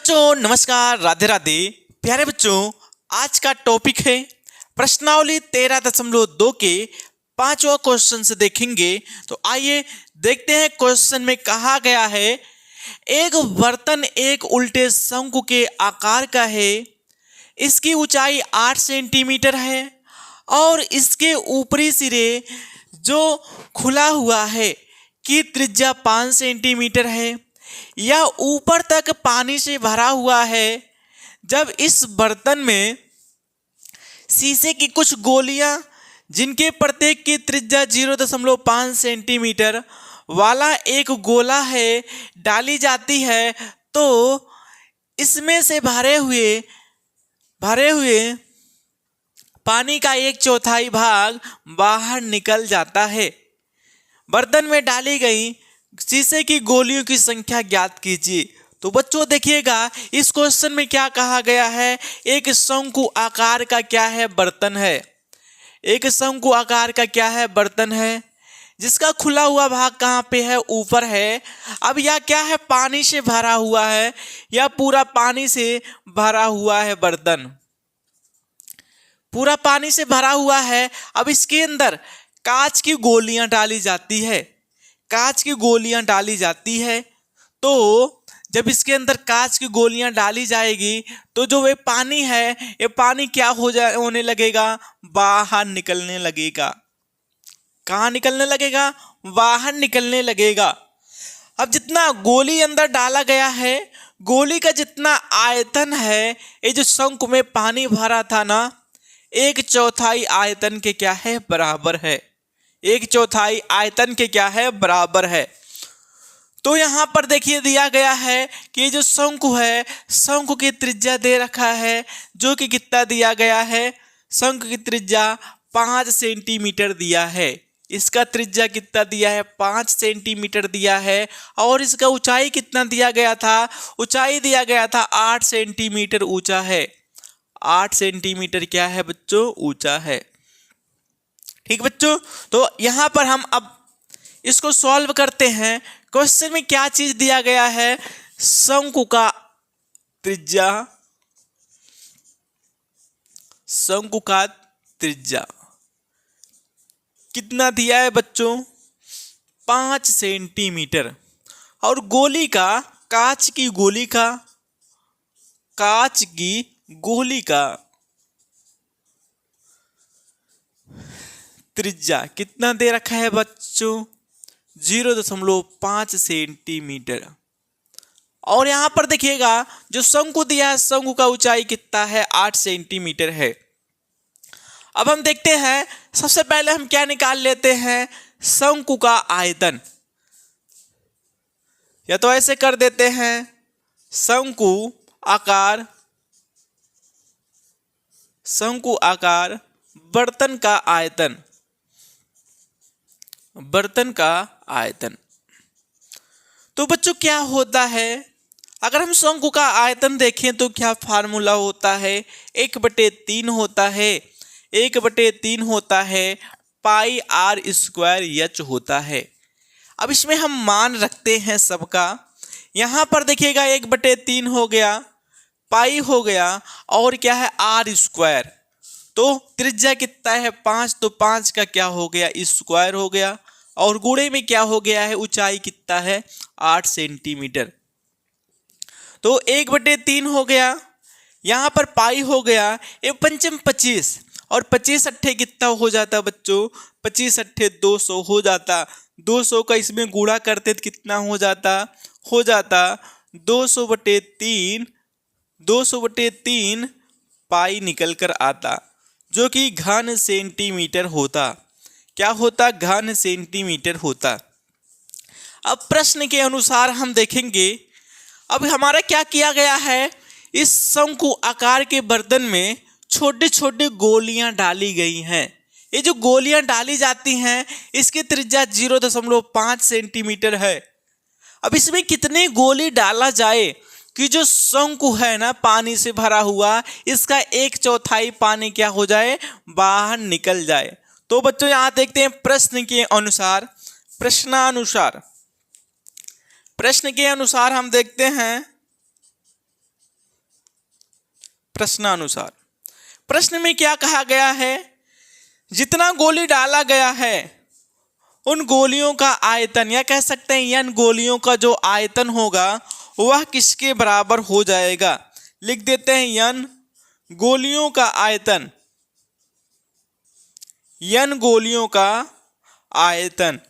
बच्चों नमस्कार, राधे राधे। प्यारे बच्चों, आज का टॉपिक है प्रश्नावली 13.2 के 5वां क्वेश्चन से देखेंगे। तो आइए देखते हैं क्वेश्चन में कहा गया है, एक बर्तन एक उल्टे शंकु के आकार का है, इसकी ऊंचाई 8 सेंटीमीटर है और इसके ऊपरी सिरे जो खुला हुआ है की त्रिज्या 5 सेंटीमीटर है। यह ऊपर तक पानी से भरा हुआ है। जब इस बर्तन में शीशे की कुछ गोलियां जिनके प्रत्येक की त्रिज्या 0.5 सेंटीमीटर वाला एक गोला है डाली जाती है, तो इसमें से भरे हुए पानी का 1/4 भाग बाहर निकल जाता है। बर्तन में डाली गई शीशे की गोलियों की संख्या ज्ञात कीजिए। तो बच्चों देखिएगा, इस क्वेश्चन में क्या कहा गया है, एक शंकु आकार का क्या है, बर्तन है। एक शंकु आकार का क्या है, बर्तन है, जिसका खुला हुआ भाग कहाँ पे है, ऊपर है। अब यह क्या है, पानी से भरा हुआ है, यह पूरा पानी से भरा हुआ है, बर्तन पूरा पानी से भरा हुआ है। अब इसके अंदर कांच की गोलियां डाली जाती है, कांच की गोलियां डाली जाती है। तो जब इसके अंदर कांच की गोलियां डाली जाएगी तो जो ये पानी है, ये पानी क्या होने लगेगा, बाहर निकलने लगेगा। कहाँ निकलने लगेगा, बाहर निकलने लगेगा। अब जितना गोली अंदर डाला गया है, गोली का जितना आयतन है, ये जो शंकु में पानी भरा था ना, 1/4 आयतन के क्या है, बराबर है। 1/4 आयतन के क्या है, बराबर है। तो यहां पर देखिए दिया गया है कि जो शंकु है, शंकु की त्रिज्या दे रखा है, जो कि कितना दिया गया है, शंकु की त्रिज्या 5 सेंटीमीटर दिया है। इसका त्रिज्या कितना दिया है, 5 सेंटीमीटर दिया है। और इसका ऊंचाई कितना दिया गया था, ऊंचाई दिया गया था 8 सेंटीमीटर ऊंचा है। 8 सेंटीमीटर क्या है बच्चों, ऊंचा है। ठीक बच्चों, तो यहां पर हम अब इसको सॉल्व करते हैं। क्वेश्चन में क्या चीज दिया गया है, शंकु का त्रिज्या, शंकु का त्रिज्या कितना दिया है बच्चों, 5 सेंटीमीटर। और गोली का, कांच की गोली का त्रिज्या कितना दे रखा है बच्चों, 0.5 सेंटीमीटर। और यहां पर देखिएगा जो शंकु दिया है, शंकु का ऊंचाई कितना है, 8 सेंटीमीटर है। अब हम देखते हैं, सबसे पहले हम क्या निकाल लेते हैं, शंकु का आयतन। या तो ऐसे कर देते हैं, शंकु आकार बर्तन का आयतन, बर्तन का आयतन। तो बच्चों क्या होता है, अगर हम शंकु का आयतन देखें तो क्या फार्मूला होता है, 1/3 होता है, 1/3 होता है, पाई r² h होता है। अब इसमें हम मान रखते हैं सबका। यहां पर देखिएगा 1/3 हो गया, पाई हो गया, और क्या है, r²। तो त्रिज्या कितना है, 5, तो 5 का क्या हो गया, स्क्वायर हो गया। और गुणे में क्या हो गया है, ऊंचाई कितना है, 8 सेंटीमीटर। तो 1/3 हो गया, यहां पर पाई हो गया, ये पंचम 25, और 25 अट्ठे कितना हो जाता बच्चों, 25 अट्ठे 200 हो जाता। 200 का इसमें गुणा करते तो कितना हो जाता 200/3, 200/3 पाई निकल कर आता, जो कि घन सेंटीमीटर होता। क्या होता, घन सेंटीमीटर होता। अब प्रश्न के अनुसार हम देखेंगे, अब हमारा क्या किया गया है, इस शंकु आकार के बर्तन में छोटी छोटी गोलियां डाली गई हैं। ये जो गोलियां डाली जाती हैं, इसकी त्रिज्या 0.5 सेंटीमीटर है। अब इसमें कितनी गोली डाला जाए कि जो शंकु है ना, पानी से भरा हुआ, इसका 1/4 पानी क्या हो जाए, बाहर निकल जाए। तो बच्चों यहां देखते हैं प्रश्न के अनुसार, प्रश्न के अनुसार हम देखते हैं प्रश्नानुसार। प्रश्न में क्या कहा गया है, जितना गोली डाला गया है उन गोलियों का आयतन, या कह सकते हैं n गोलियों का जो आयतन होगा वह किसके बराबर हो जाएगा। लिख देते हैं n गोलियों का आयतन, n गोलियों का आयतन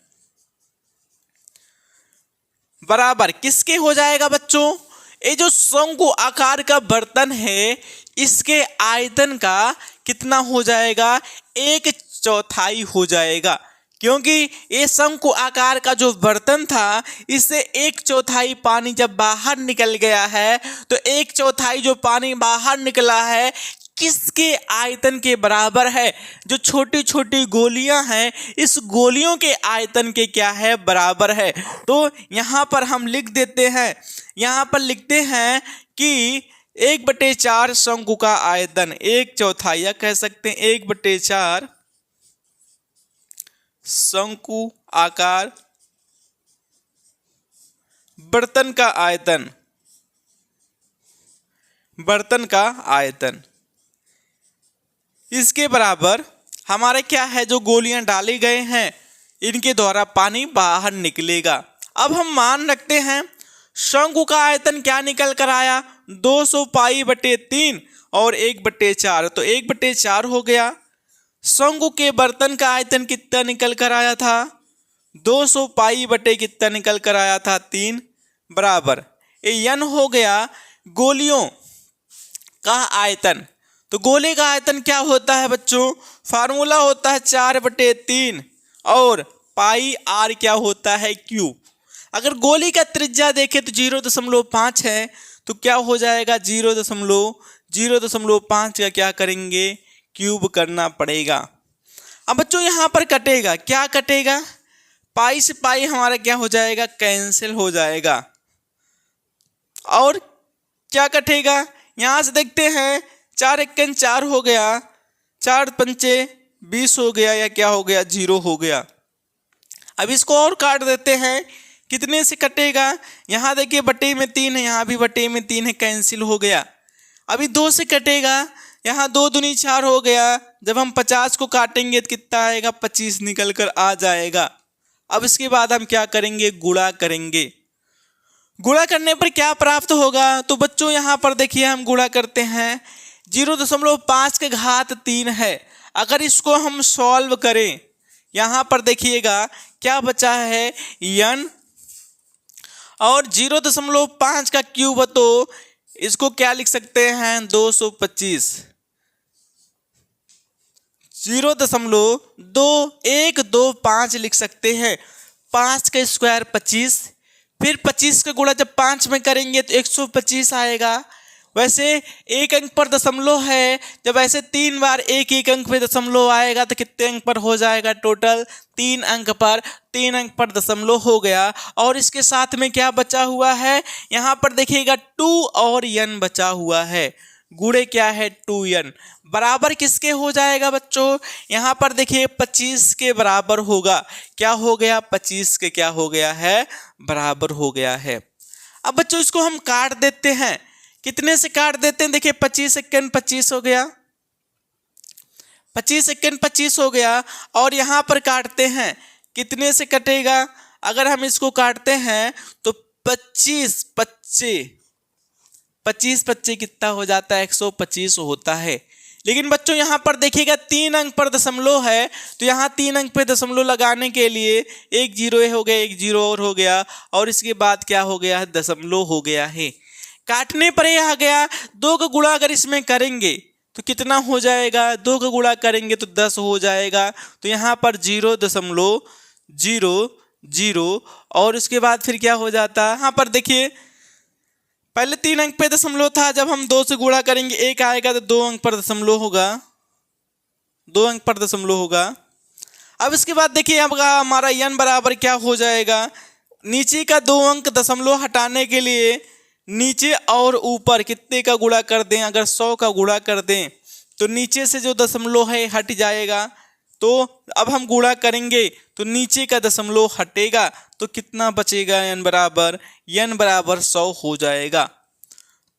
बराबर किसके हो जाएगा बच्चों, ये जो शंकु आकार का बर्तन है इसके आयतन का कितना हो जाएगा, 1/4 हो जाएगा। क्योंकि ये शंकु आकार का जो बर्तन था इससे 1/4 पानी जब बाहर निकल गया है तो 1/4 जो पानी बाहर निकला है किसके आयतन के बराबर है, जो छोटी छोटी गोलियां हैं इस गोलियों के आयतन के क्या है, बराबर है। तो यहाँ पर हम लिख देते हैं, यहाँ पर लिखते हैं कि 1/4 शंकु का आयतन 1/4, या कह सकते हैं 1/4 शंकु आकार बर्तन का आयतन, बर्तन का आयतन इसके बराबर हमारे क्या है, जो गोलियां डाली गए हैं इनके द्वारा पानी बाहर निकलेगा। अब हम मान रखते हैं शंकु का आयतन क्या निकल कर आया, 200 पाई/3 और 1/4, तो 1/4 हो गया। शंकु के बर्तन का आयतन कितना निकल कर आया था, 200 पाई/ कितना निकल कर आया था, 3 बराबर ये n हो गया गोलियों का आयतन। तो गोले का आयतन क्या होता है बच्चों, फार्मूला होता है 4/3 और पाई r क्या होता है, क्यूब। अगर गोली का त्रिज्या देखें तो 0.5 है, तो क्या हो जाएगा 0.05 का क्या करेंगे, क्यूब करना पड़ेगा। अब बच्चों यहाँ पर कटेगा, क्या कटेगा, पाई से पाई हमारा क्या हो जाएगा, कैंसिल हो जाएगा। और क्या कटेगा, यहाँ से देखते हैं 4 × 4 हो गया, 4 × 5 = 20 हो गया, या क्या हो गया, 0 हो गया। अब इसको और काट देते हैं, कितने से कटेगा, यहाँ देखिए बटे में 3 है, यहाँ भी बटे में 3 है, कैंसिल हो गया। अभी 2 से कटेगा, यहाँ 2 दूनी 4 हो गया, जब हम 50 को काटेंगे तो कितना आएगा, 25 निकल कर आ जाएगा। अब इसके बाद हम क्या करेंगे, गुणा करेंगे। गुणा करने पर क्या प्राप्त होगा, तो बच्चों यहाँ पर देखिए हम गुणा करते हैं, 0.5 के घात 3 है। अगर इसको हम सॉल्व करें, यहाँ पर देखिएगा क्या बचा है, n और 0.5 का क्यूब, तो इसको क्या लिख सकते हैं, 225, 0.2125 लिख सकते हैं। 5 का स्क्वायर 25, फिर 25 का गुणा जब 5 में करेंगे तो 125 आएगा। वैसे एक अंक पर दशमलव है, जब ऐसे 3 बार एक अंक पे दशमलव आएगा तो कितने अंक पर हो जाएगा, टोटल 3 अंक पर दशमलव हो गया। और इसके साथ में क्या बचा हुआ है, यहाँ पर देखिएगा 2 और n बचा हुआ है, गुणे क्या है 2n, बराबर किसके हो जाएगा बच्चों, यहाँ पर देखिए 25 के बराबर होगा। क्या हो गया, 25 के क्या हो गया है, बराबर हो गया है। अब बच्चों इसको हम काट देते हैं, कितने से काट देते हैं, देखिए 25 × 25 हो गया, 25 × 25 हो गया। और यहाँ पर काटते हैं, कितने से कटेगा, अगर हम इसको काटते हैं तो 25 कितना हो जाता है, 125 होता है। लेकिन बच्चों यहाँ पर देखिएगा 3 अंक पर दशमलव है, तो यहाँ 3 अंक पे दशमलव लगाने के लिए एक 0 हो गया, एक 0 और हो गया, और इसके बाद क्या हो गया है, दशमलव हो गया है। काटने पर यह आ गया, 2 का गुणा अगर इसमें करेंगे तो कितना हो जाएगा, 2 का गुणा करेंगे तो 10 हो जाएगा। तो यहाँ पर 0.00 और उसके बाद फिर क्या हो जाता है, यहाँ पर देखिए पहले 3 अंक पे दशमलव था, जब हम 2 से गुणा करेंगे 1 आएगा तो 2 अंक पर दशमलव होगा, 2 अंक पर दशमलव होगा। अब इसके बाद देखिए अब हमारा n बराबर क्या हो जाएगा, नीचे का 2 अंक दशमलव हटाने के लिए नीचे और ऊपर कितने का गुणा कर दें, अगर 100 का गुणा कर दें तो नीचे से जो दशमलव है हट जाएगा। तो अब हम गुणा करेंगे तो नीचे का दशमलव हटेगा, तो कितना बचेगा, n बराबर 100 हो जाएगा।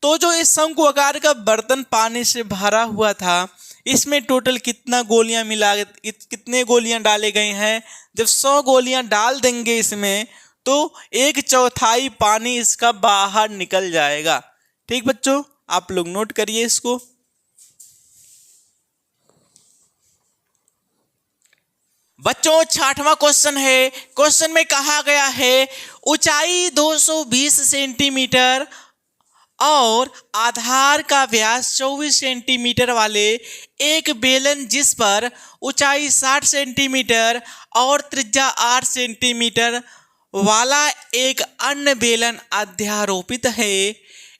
तो जो इस शंकु आकार का बर्तन पानी से भरा हुआ था, इसमें टोटल कितना गोलियां कितने गोलियां डाले गए हैं? जब 100 गोलियां डाल देंगे इसमें तो 1/4 पानी इसका बाहर निकल जाएगा। ठीक बच्चों, आप लोग नोट करिए इसको। बच्चों 6वां क्वेश्चन है। क्वेश्चन में कहा गया है ऊंचाई 220 सेंटीमीटर और आधार का व्यास 24 सेंटीमीटर वाले एक बेलन जिस पर ऊंचाई 60 सेंटीमीटर और त्रिज्या 8 सेंटीमीटर वाला एक अन्य बेलन अध्यारोपित है।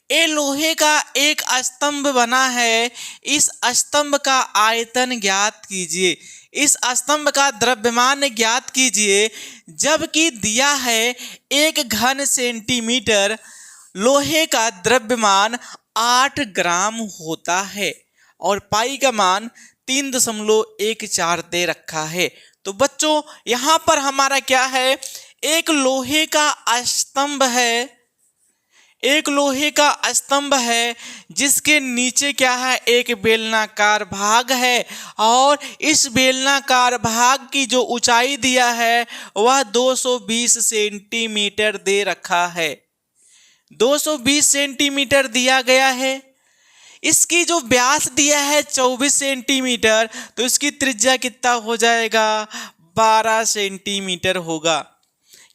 ये लोहे का एक स्तंभ बना है। इस स्तंभ का आयतन ज्ञात कीजिए। इस स्तंभ का द्रव्यमान ज्ञात कीजिए। जबकि दिया है 1 घन सेंटीमीटर लोहे का द्रव्यमान 8 ग्राम होता है और पाई का मान 3.14 दे रखा है। तो बच्चों यहाँ पर हमारा क्या है, एक लोहे का स्तंभ है, एक लोहे का स्तंभ है जिसके नीचे क्या है, एक बेलनाकार भाग है और इस बेलनाकार भाग की जो ऊंचाई दिया है वह 220 सेंटीमीटर दे रखा है। 220 सेंटीमीटर दिया गया है। इसकी जो व्यास दिया है 24 सेंटीमीटर, तो इसकी त्रिज्या कितना हो जाएगा, 12 सेंटीमीटर होगा।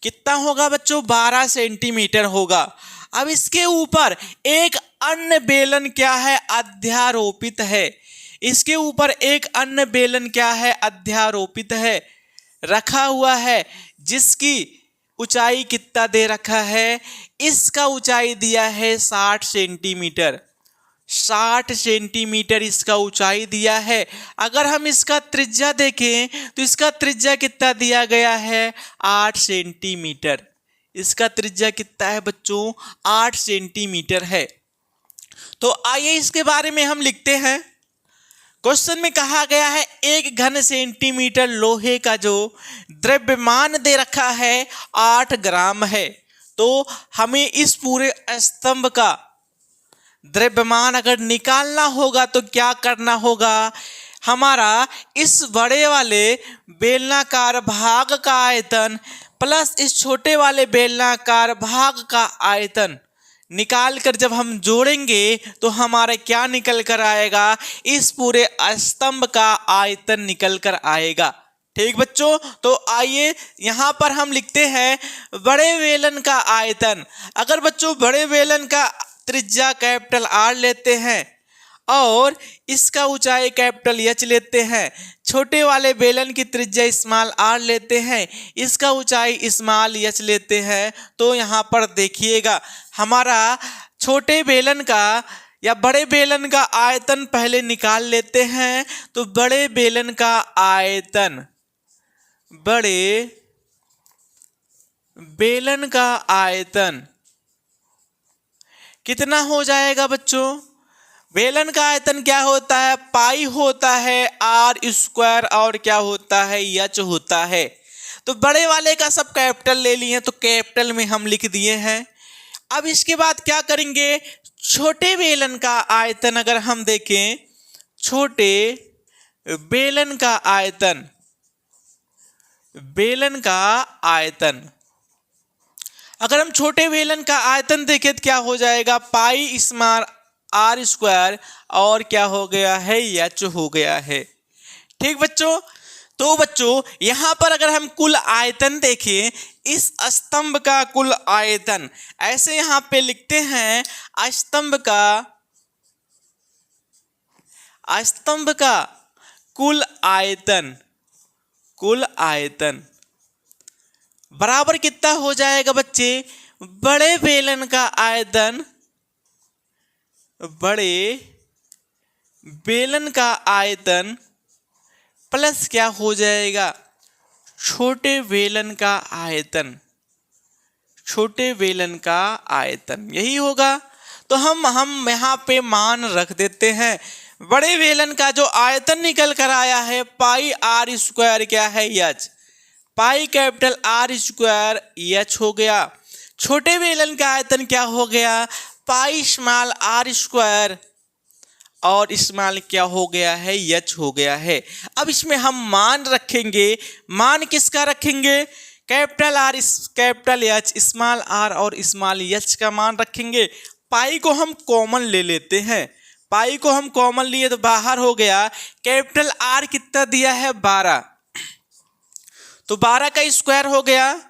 कितना होगा बच्चों, 12 सेंटीमीटर होगा। अब इसके ऊपर एक अन्य बेलन क्या है, अध्यारोपित है। इसके ऊपर एक अन्य बेलन क्या है, अध्यारोपित है, रखा हुआ है, जिसकी ऊंचाई कितना दे रखा है, इसका ऊंचाई दिया है 60 सेंटीमीटर। 60 सेंटीमीटर इसका ऊंचाई दिया है। अगर हम इसका त्रिज्या देखें तो इसका त्रिज्या कितना दिया गया है, 8 सेंटीमीटर। इसका त्रिज्या कितना है बच्चों, 8 सेंटीमीटर है। तो आइए इसके बारे में हम लिखते हैं। क्वेश्चन में कहा गया है 1 घन सेंटीमीटर लोहे का जो द्रव्यमान दे रखा है 8 ग्राम है। तो हमें इस पूरे स्तंभ का द्रव्यमान अगर निकालना होगा तो क्या करना होगा, हमारा इस बड़े वाले बेलनाकार भाग का आयतन प्लस इस छोटे वाले बेलनाकार भाग का आयतन निकाल कर जब हम जोड़ेंगे तो हमारा क्या निकल कर आएगा, इस पूरे स्तंभ का आयतन निकल कर आएगा। ठीक बच्चों, तो आइए यहाँ पर हम लिखते हैं बड़े बेलन का आयतन। अगर बच्चों बड़े बेलन का त्रिज्या कैपिटल R लेते हैं और इसका ऊंचाई कैपिटल H लेते हैं, छोटे वाले बेलन की त्रिज्या स्मॉल r लेते हैं, इसका ऊंचाई स्मॉल h लेते हैं, तो यहाँ पर देखिएगा हमारा छोटे बेलन का या बड़े बेलन का आयतन पहले निकाल लेते हैं। तो बड़े बेलन का आयतन, बड़े बेलन का आयतन कितना हो जाएगा बच्चों, बेलन का आयतन क्या होता है, पाई होता है r² और क्या होता है, h होता है। तो बड़े वाले का सब कैपिटल ले लिए तो कैपिटल में हम लिख दिए हैं। अब इसके बाद क्या करेंगे, छोटे बेलन का आयतन अगर हम देखें, छोटे बेलन का आयतन, बेलन का आयतन अगर हम छोटे बेलन का आयतन देखें तो क्या हो जाएगा, पाई स्मॉल r² और क्या हो गया है, h हो गया है। ठीक बच्चों, तो बच्चों यहाँ पर अगर हम कुल आयतन देखें, इस स्तंभ का कुल आयतन ऐसे यहाँ पे लिखते हैं, स्तंभ का कुल आयतन, कुल आयतन बराबर कितना हो जाएगा बच्चे, बड़े बेलन का आयतन, बड़े बेलन का आयतन प्लस क्या हो जाएगा, छोटे बेलन का आयतन, छोटे बेलन का आयतन, यही होगा। तो हम यहाँ पे मान रख देते हैं। बड़े बेलन का जो आयतन निकल कर आया है पाई r² क्या है, h, pi capital R² h हो गया। छोटे बेलन का आयतन क्या हो गया, पाई स्मॉल आर स्क्वायर और स्मॉल क्या हो गया है, एच हो गया है। अब इसमें हम मान रखेंगे, मान किसका रखेंगे, capital R capital H, small R और स्मॉल एच का मान रखेंगे। पाई को हम कॉमन ले लेते हैं, पाई को हम कॉमन लिए तो बाहर हो गया, कैपिटल आर कितना दिया है 12, तो 12 का स्क्वायर हो गया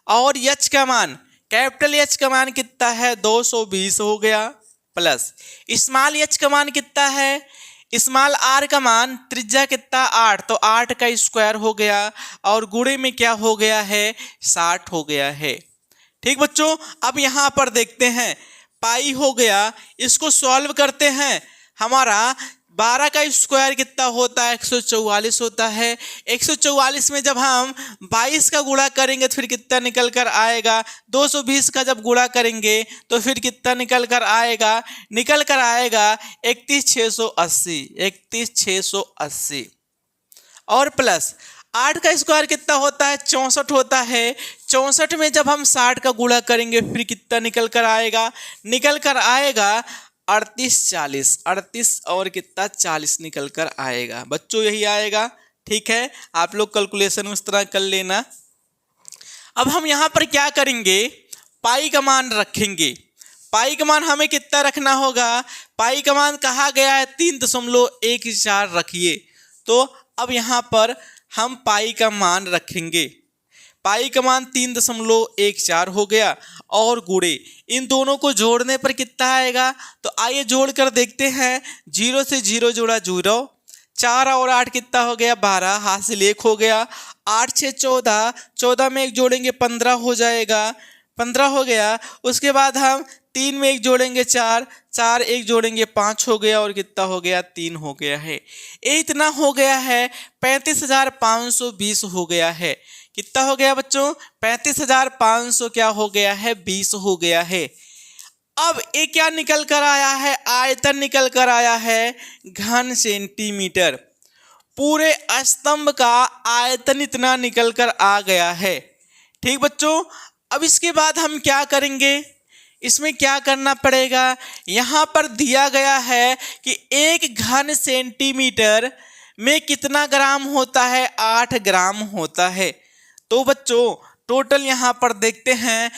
और एच का मान, कैपिटल एच का मान कितना है 220 हो गया, प्लस स्मॉल एच का मान कितना है, स्मॉल आर का मान त्रिज्या कितना 8, तो 8 का स्क्वायर हो गया और गुणे में क्या हो गया है 60 हो गया है। ठीक बच्चों, अब यहां पर देखते हैं पाई हो गया, इसको सॉल्व करते हैं। हमारा 12 का स्क्वायर कितना होता है 144 होता है। 144 में जब हम 22 का गुणा करेंगे तो फिर कितना निकल कर आएगा, 220 का जब गुणा करेंगे तो फिर कितना निकल कर आएगा, निकल कर आएगा 31,680, 31,680 और प्लस 8 का स्क्वायर कितना होता है 64 होता है। 64 में जब हम 60 का गुणा करेंगे फिर कितना निकल कर आएगा, निकल कर आएगा 38 और कितना 40 निकल कर आएगा। बच्चों यही आएगा, ठीक है, आप लोग कैलकुलेशन उस तरह कर लेना। अब हम यहाँ पर क्या करेंगे, पाई का मान रखेंगे। पाई का मान हमें कितना रखना होगा, पाई का मान कहा गया है 3.14 रखिए, तो अब यहाँ पर हम पाई का मान रखेंगे। पाई का मान 3.14 हो गया और गुणे इन दोनों को जोड़ने पर कितना आएगा, तो आइए जोड़ कर देखते हैं। 0 से 0 जोड़ा 0, 4 और 8 कितना हो गया 12, हासिल 1 हो गया। 8 से 14, 14 में 1 जोड़ेंगे 15 हो जाएगा, 15 हो गया। उसके बाद हम 3 में 1 जोड़ेंगे 4, 4 1 जोड़ेंगे 5 हो गया और कितना हो गया 3 हो गया है। ये इतना हो गया है 35,520 हो गया है। कितना हो गया बच्चों, 35,500 क्या हो गया है 20 हो गया है। अब ये क्या निकल कर आया है, आयतन निकल कर आया है घन सेंटीमीटर। पूरे स्तंभ का आयतन इतना निकल कर आ गया है। ठीक बच्चों, अब इसके बाद हम क्या करेंगे, इसमें क्या करना पड़ेगा, यहाँ पर दिया गया है कि 1 घन सेंटीमीटर में कितना ग्राम होता है, 8 ग्राम होता है। तो बच्चों टोटल यहाँ पर देखते हैं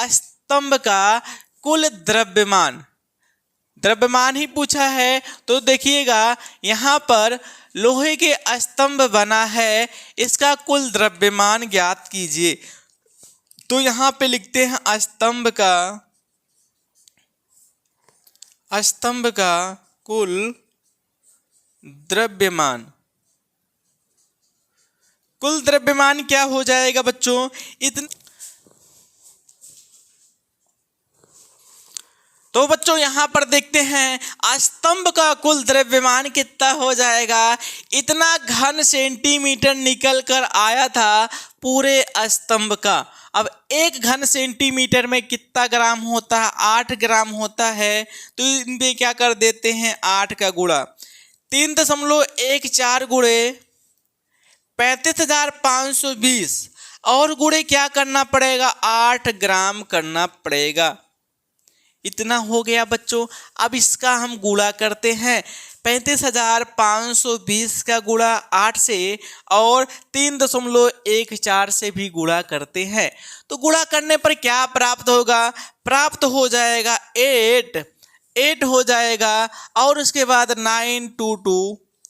स्तंभ का कुल द्रव्यमान, द्रव्यमान ही पूछा है, तो देखिएगा यहाँ पर लोहे के स्तंभ बना है, इसका कुल द्रव्यमान ज्ञात कीजिए। तो यहाँ पे लिखते हैं स्तंभ का कुल द्रव्यमान। कुल द्रव्यमान क्या हो जाएगा बच्चों, तो बच्चों यहां पर देखते हैं स्तंभ का कुल द्रव्यमान कितना हो जाएगा, इतना घन सेंटीमीटर निकल कर आया था पूरे स्तंभ का। अब 1 घन सेंटीमीटर में कितना ग्राम होता है, 8 ग्राम होता है, तो इनमें क्या कर देते हैं 8 का गुणा, 3.14 गुणे 35,520 और गुणे क्या करना पड़ेगा 8 ग्राम करना पड़ेगा। इतना हो गया बच्चों। अब इसका हम गुणा करते हैं, 35,520 का गुणा 8 से और 3.14 से भी गुणा करते हैं, तो गुणा करने पर क्या प्राप्त होगा, प्राप्त हो जाएगा 8 हो जाएगा और उसके बाद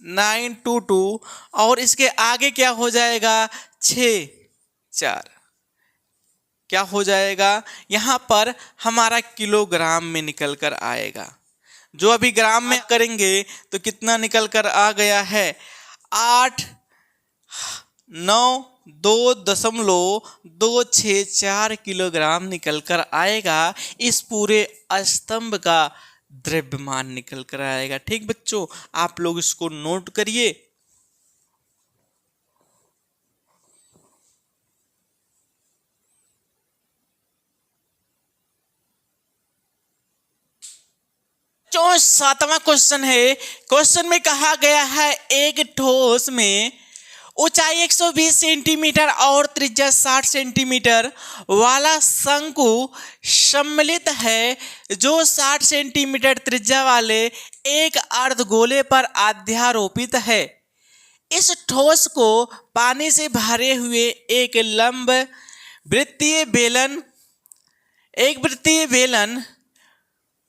922 और इसके आगे क्या हो जाएगा 4 क्या हो जाएगा, यहाँ पर हमारा किलोग्राम में निकल कर आएगा। जो अभी ग्राम में करेंगे तो कितना निकल कर आ गया है 892.264 किलोग्राम निकल कर आएगा। इस पूरे स्तंभ का द्रव्यमान निकल कर आएगा। ठीक बच्चों, आप लोग इसको नोट करिए। जो 7वां क्वेश्चन है, क्वेश्चन में कहा गया है एक ठोस में ऊंचाई 120 सेंटीमीटर और त्रिज्या 60 सेंटीमीटर वाला शंकु सम्मिलित है, जो 60 सेंटीमीटर त्रिज्या वाले एक अर्धगोले पर अध्यारोपित है। इस ठोस को पानी से भरे हुए एक वृत्तीय बेलन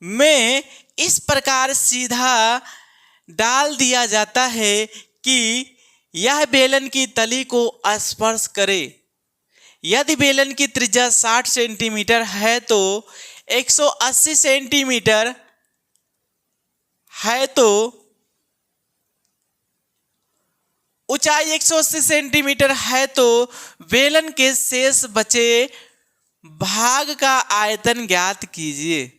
में इस प्रकार सीधा डाल दिया जाता है कि यह बेलन की तली को स्पर्श करे। यदि बेलन की त्रिज्या 60 सेंटीमीटर है तो 180 सेंटीमीटर है तो ऊंचाई 180 सेंटीमीटर है तो बेलन के शेष बचे भाग का आयतन ज्ञात कीजिए।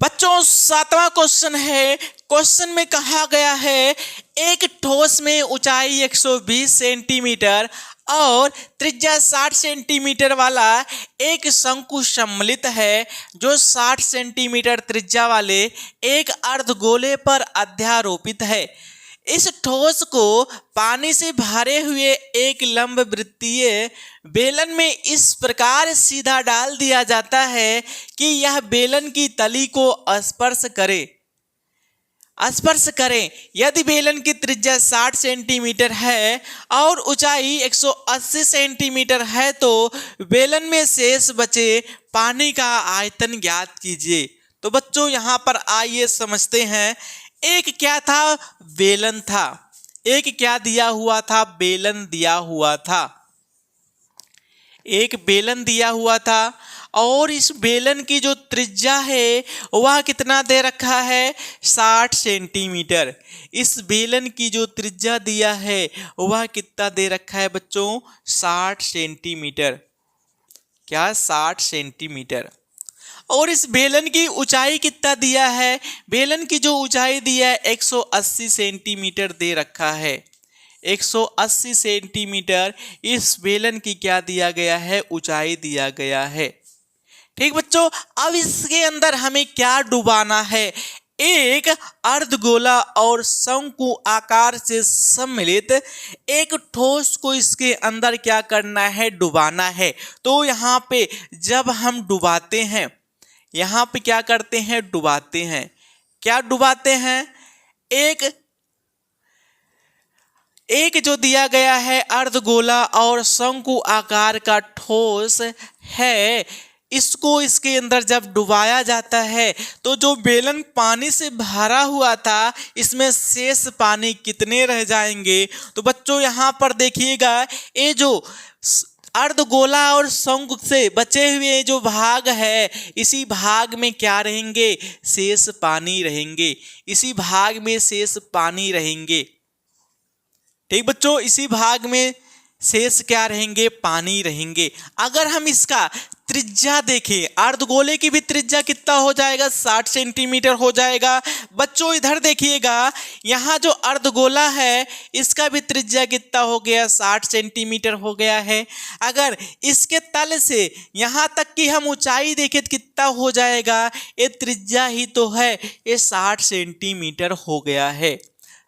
बच्चों 7वां क्वेश्चन है। क्वेश्चन में कहा गया है एक ठोस में ऊंचाई 120 सेंटीमीटर और त्रिज्या 60 सेंटीमीटर वाला एक शंकु सम्मिलित है, जो 60 सेंटीमीटर त्रिज्या वाले एक अर्धगोले पर अध्यारोपित है। इस ठोस को पानी से भरे हुए एक लंबवृत्तीय बेलन में इस प्रकार सीधा डाल दिया जाता है कि यह बेलन की तली को स्पर्श करें। यदि बेलन की त्रिज्या 60 सेंटीमीटर है और ऊंचाई 180 सेंटीमीटर है तो बेलन में शेष बचे पानी का आयतन ज्ञात कीजिए। तो बच्चों यहाँ पर आइए समझते हैं। एक क्या था? बेलन था। एक क्या दिया हुआ था? बेलन दिया हुआ था। एक बेलन दिया हुआ था और इस बेलन की जो त्रिज्या है वह कितना दे रखा है? 60 सेंटीमीटर। इस बेलन की जो त्रिज्या दिया है वह कितना दे रखा है बच्चों? 60 सेंटीमीटर। क्या? 60 सेंटीमीटर। और इस बेलन की ऊंचाई कितना दिया है? बेलन की जो ऊंचाई दिया है 180 सेंटीमीटर दे रखा है। 180 सेंटीमीटर इस बेलन की क्या दिया गया है? ऊंचाई दिया गया है। ठीक बच्चों, अब इसके अंदर हमें क्या डुबाना है? एक अर्धगोला और शंकु आकार से सम्मिलित एक ठोस को इसके अंदर क्या करना है? डुबाना है। तो यहाँ पे जब हम डुबाते हैं, यहाँ पे क्या करते हैं? डुबाते हैं। क्या डुबाते हैं? एक जो दिया गया है अर्धगोला और शंकु आकार का ठोस है, इसको इसके अंदर जब डुबाया जाता है तो जो बेलन पानी से भरा हुआ था इसमें शेष पानी कितने रह जाएंगे? तो बच्चों यहाँ पर देखिएगा, ये जो अर्धगोला और शंकु से बचे हुए जो भाग है, इसी भाग में क्या रहेंगे? शेष पानी रहेंगे। इसी भाग में शेष पानी रहेंगे। ठीक बच्चों, इसी भाग में शेष क्या रहेंगे? पानी रहेंगे। अगर हम इसका त्रिज्या देखें, अर्धगोले की भी त्रिज्या कितना हो जाएगा? 60 सेंटीमीटर हो जाएगा। बच्चों इधर देखिएगा, यहाँ जो अर्धगोला है इसका भी त्रिज्या कितना हो गया? 60 सेंटीमीटर हो गया है। अगर इसके तल से यहाँ तक की हम ऊंचाई देखें तो कितना हो जाएगा? ये त्रिज्या ही तो है, ये 60 सेंटीमीटर हो गया है।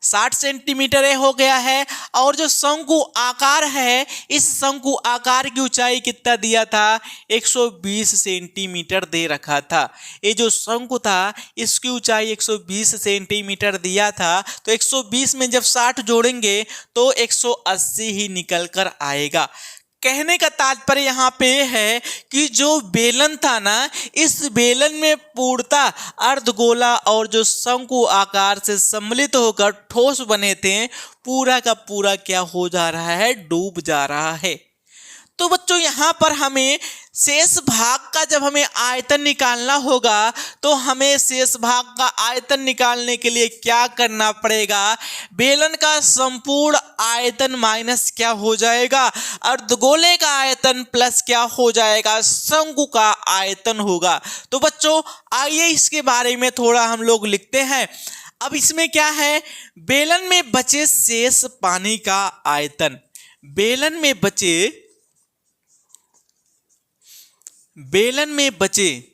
60 सेंटीमीटर हो गया है। और जो शंकु आकार है, इस शंकु आकार की ऊंचाई कितना दिया था? 120 सेंटीमीटर दे रखा था। ये जो शंकु था इसकी ऊंचाई 120 सेंटीमीटर दिया था। तो 120 में जब 60 जोड़ेंगे तो 180 ही निकल कर आएगा। कहने का तात्पर्य यहाँ पे है कि जो बेलन था ना, इस बेलन में पूर्णतः अर्धगोला और जो शंकु आकार से सम्मिलित होकर ठोस बने थे, पूरा का पूरा क्या हो जा रहा है? डूब जा रहा है। तो बच्चों यहाँ पर हमें शेष भाग का जब हमें आयतन निकालना होगा तो हमें शेष भाग का आयतन निकालने के लिए क्या करना पड़ेगा? बेलन का संपूर्ण आयतन माइनस क्या हो जाएगा? अर्धगोले का आयतन प्लस क्या हो जाएगा? शंकु का आयतन होगा। तो बच्चों आइए इसके बारे में थोड़ा हम लोग लिखते हैं। अब इसमें क्या है? बेलन में बचे शेष पानी का आयतन। बेलन में बचे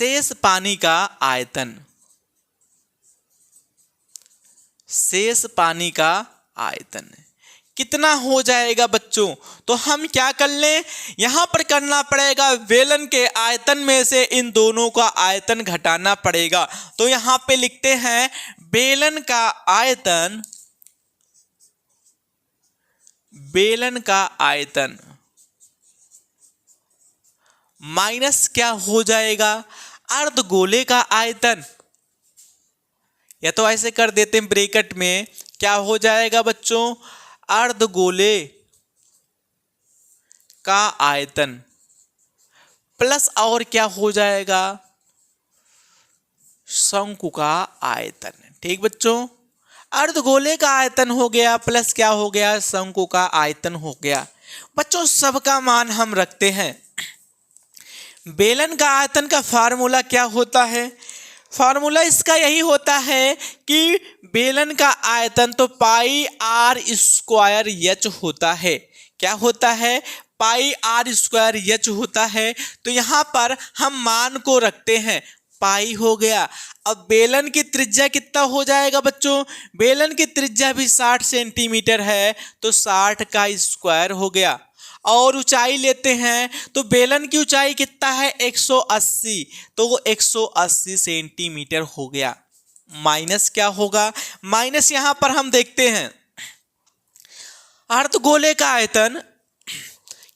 शेष पानी का आयतन, शेष पानी का आयतन कितना हो जाएगा बच्चों? तो हम क्या कर लें, यहां पर करना पड़ेगा बेलन के आयतन में से इन दोनों का आयतन घटाना पड़ेगा। तो यहां पे लिखते हैं बेलन का आयतन, बेलन का आयतन माइनस क्या हो जाएगा, अर्धगोले का आयतन, या तो ऐसे कर देते हैं ब्रैकेट में, क्या हो जाएगा बच्चों, अर्धगोले का आयतन प्लस और क्या हो जाएगा, शंकु का आयतन। ठीक बच्चों, अर्धगोले का आयतन हो गया प्लस क्या हो गया, शंकु का आयतन हो गया। बच्चों सबका मान हम रखते हैं। बेलन का आयतन का फार्मूला क्या होता है, फार्मूला इसका यही होता है कि बेलन का आयतन तो पाई आर स्क्वायर एच होता है। क्या होता है, पाई आर स्क्वायर एच होता है। तो यहाँ पर हम मान को रखते हैं, पाई हो गया। अब बेलन की त्रिज्या कितना हो जाएगा बच्चों, बेलन की त्रिज्या भी 60 सेंटीमीटर है, तो 60 का स्क्वायर हो गया। और ऊंचाई लेते हैं तो बेलन की ऊंचाई कितना है, 180, तो वो 180 सेंटीमीटर हो गया। माइनस क्या होगा, माइनस यहां पर हम देखते हैं अर्धगोले का आयतन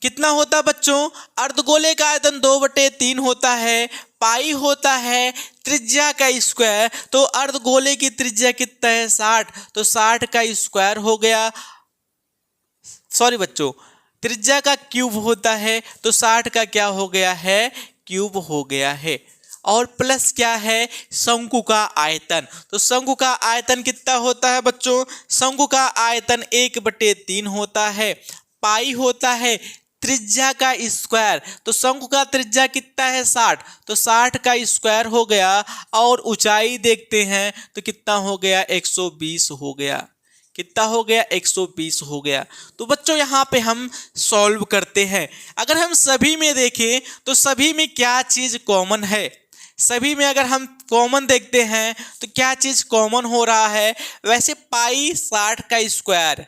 कितना होता बच्चों, अर्धगोले का आयतन 2/3 होता है, पाई होता है त्रिज्या का स्क्वायर, तो अर्धगोले की त्रिज्या कितना है 60, तो 60 का स्क्वायर हो गया। सॉरी बच्चों, त्रिज्या का क्यूब होता है, तो 60 का क्या हो गया है, क्यूब हो गया है। और प्लस क्या है, शंकु का आयतन। तो शंकु का आयतन कितना होता है बच्चों, शंकु का आयतन 1/3 होता है, पाई होता है त्रिज्या का स्क्वायर, तो शंकु का त्रिज्या कितना है 60, तो 60 का स्क्वायर हो गया। और ऊंचाई देखते हैं तो कितना हो गया, 120 हो गया। कितना हो गया, 120 हो गया। तो बच्चों यहाँ पे हम सॉल्व करते हैं। अगर हम सभी में देखें तो सभी में क्या चीज कॉमन है, सभी में अगर हम कॉमन देखते हैं तो क्या चीज कॉमन हो रहा है, वैसे पाई 60 का स्क्वायर,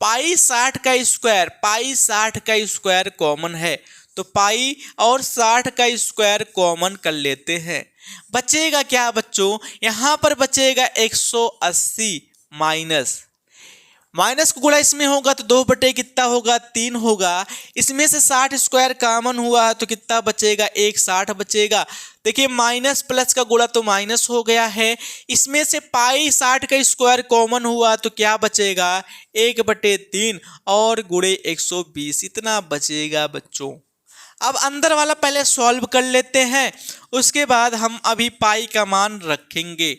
पाई 60 का स्क्वायर, पाई 60 का स्क्वायर कॉमन है, तो पाई और 60 का स्क्वायर कॉमन कर लेते हैं। बचेगा क्या बच्चों, यहाँ पर बचेगा 180 माइनस, माइनस को गुणा इसमें होगा तो 2 कितना होगा, 3 होगा। इसमें से 60 स्क्वायर कॉमन हुआ तो कितना बचेगा, 160 बचेगा। देखिए माइनस प्लस का गुणा तो माइनस हो गया है, इसमें से पाई 60 का स्क्वायर कॉमन हुआ तो क्या बचेगा, 1/3 और गुणे 120, इतना बचेगा बच्चों। अब अंदर वाला पहले सॉल्व कर लेते हैं, उसके बाद हम अभी पाई का मान रखेंगे।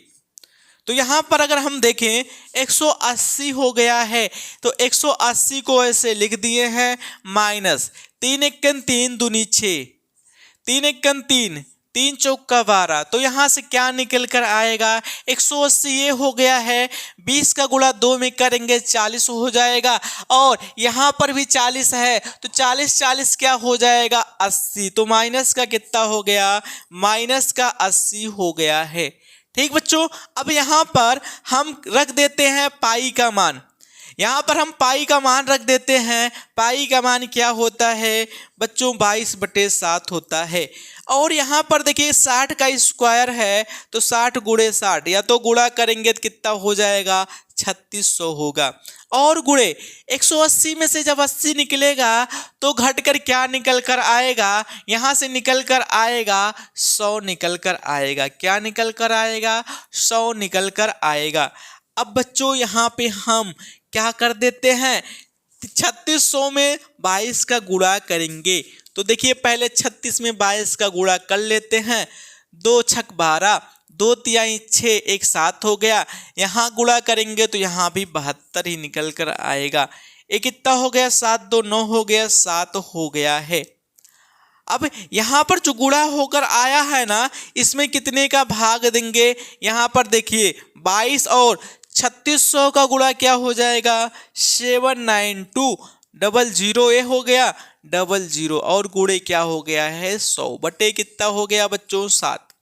तो यहां पर अगर हम देखें 180 हो गया है, तो 180 को ऐसे लिख दिए हैं माइनस 3 एकन 3 दूनी 6, 3 एकन 3, 3 चौका 12, तो यहां से क्या निकल कर आएगा, 180 ये हो गया है, 20 का गुणा 2 में करेंगे 40 हो जाएगा, और यहां पर भी 40 है, तो 40 क्या हो जाएगा, 80, तो माइनस का कितना हो गया, माइनस का 80 हो गया है। ठीक बच्चों, अब यहां पर हम रख देते हैं पाई का मान, यहां पर हम पाई का मान रख देते हैं। पाई का मान क्या होता है बच्चों, 22/7 होता है। और यहां पर देखिए 60 का स्क्वायर है, तो 60 गुणे 60, या तो गुणा करेंगे तो कितना हो जाएगा, 3600 होगा। और गुणे 180 में से जब 80 निकलेगा तो घटकर क्या निकल कर आएगा, यहां से निकल कर आएगा 100 निकल कर आएगा। क्या निकल कर आएगा, 100 निकल कर आएगा। अब बच्चों यहां पे हम क्या कर देते हैं, 3600 में 22 का गुणा करेंगे। तो देखिए पहले 36 में 22 का गुणा कर लेते हैं, 2 छक 12, 2 तिहाई 6, एक 7 हो गया। यहाँ गुणा करेंगे तो यहाँ भी 72 ही निकल कर आएगा। एक कितना हो गया, 7 2 9 हो गया, 7 हो गया है। अब यहाँ पर जो गुणा होकर आया है ना, इसमें कितने का भाग देंगे, यहाँ पर देखिए 22 और 3600 का गुणा क्या हो जाएगा, 79200, ये हो गया 00, और गुणे क्या हो गया है 100 बटे कितना हो गया बच्चों, 7।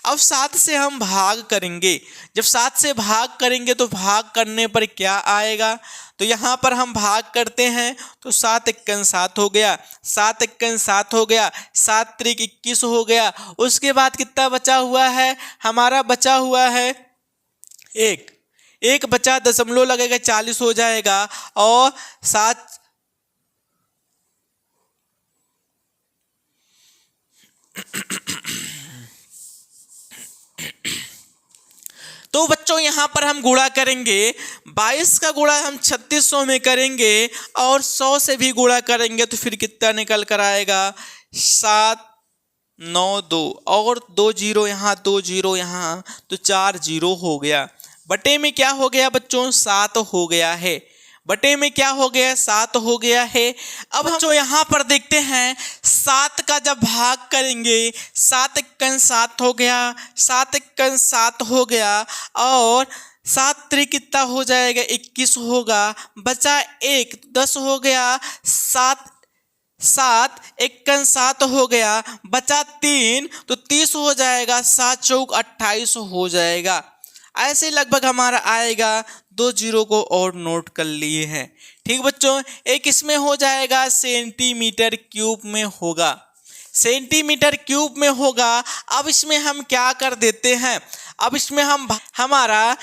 अब 7 से हम भाग करेंगे। जब 7 से भाग करेंगे तो भाग करने पर क्या आएगा, तो यहाँ पर हम भाग करते हैं तो 7 एकन 7 हो गया, 7 एकन 7 हो गया, 7 त्रिक 21 हो गया। उसके बाद कितना बचा हुआ है, हमारा बचा हुआ है एक बचा, दशमलव लगेगा 40 हो जाएगा। और 7 तो बच्चों यहाँ पर हम गुणा करेंगे, 22 का गुणा हम 3600 में करेंगे और 100 से भी गुणा करेंगे तो फिर कितना निकल कर आएगा, 792 और 2 जीरो यहाँ, 2 जीरो यहाँ, तो 4 जीरो हो गया। बटे में क्या हो गया बच्चों, 7 हो गया है। बटे में क्या हो गया, 7 हो गया है। अब हम जो यहाँ पर देखते हैं 7 का जब भाग करेंगे, 7 एकन 7 हो गया, 7 एकन 7 हो गया और 7 त्रिक कितना हो जाएगा, 21 होगा, बचा 1, 10 हो गया, 7 एकन 7 हो गया, बचा 3 तो 30 हो जाएगा, 7 चौक 28 हो जाएगा। ऐसे लगभग हमारा आएगा। 2 जीरो को और नोट कर लिए हैं। ठीक बच्चों, एक इसमें हो जाएगा सेंटीमीटर क्यूब में होगा, सेंटीमीटर क्यूब में होगा। अब इसमें हम क्या कर देते हैं, अब इसमें हम हमारा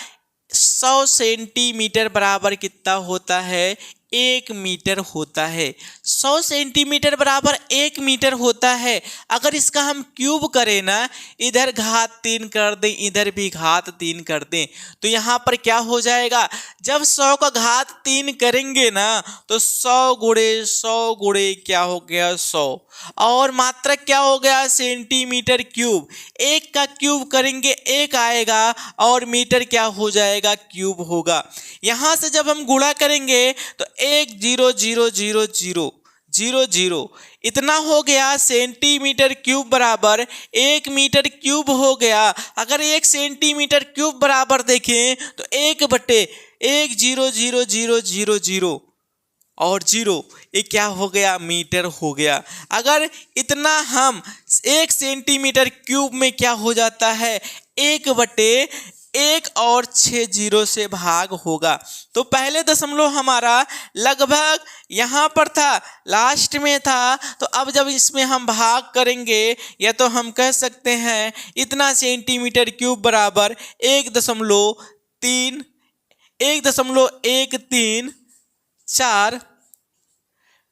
100 सेंटीमीटर बराबर कितना होता है, 1 मीटर होता है। 100 सेंटीमीटर बराबर 1 मीटर होता है। अगर इसका हम क्यूब करें ना, इधर घात 3 कर दें, इधर भी घात 3 कर दें, तो यहाँ पर क्या हो जाएगा, जब 100 का घात 3 करेंगे ना तो 100 गुणे 100 गुणे क्या हो गया, 100 और मात्रक क्या हो गया, सेंटीमीटर क्यूब। 1 का क्यूब करेंगे 1 आएगा और मीटर क्या हो जाएगा, क्यूब होगा। यहाँ से जब हम गुणा करेंगे तो 1 0 0 0 0 0 0 इतना हो गया, सेंटीमीटर क्यूब बराबर 1 मीटर क्यूब हो गया। अगर 1 सेंटीमीटर क्यूब बराबर देखें तो 1 बटे 1 0 0 0 0 0 और 0, ये क्या हो गया, मीटर हो गया। अगर इतना हम 1 सेंटीमीटर क्यूब में क्या हो जाता है, 1 बटे 1 और 6 जीरो से भाग होगा। तो पहले दशमलव हमारा लगभग यहाँ पर था, लास्ट में था, तो अब जब इसमें हम भाग करेंगे या तो हम कह सकते हैं इतना सेंटीमीटर क्यूब बराबर 1.134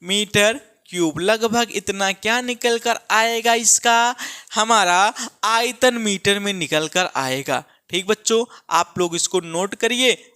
मीटर क्यूब। लगभग इतना क्या निकल कर आएगा, इसका हमारा आयतन मीटर में निकल कर आएगा। ठीक बच्चों, आप लोग इसको नोट करिए।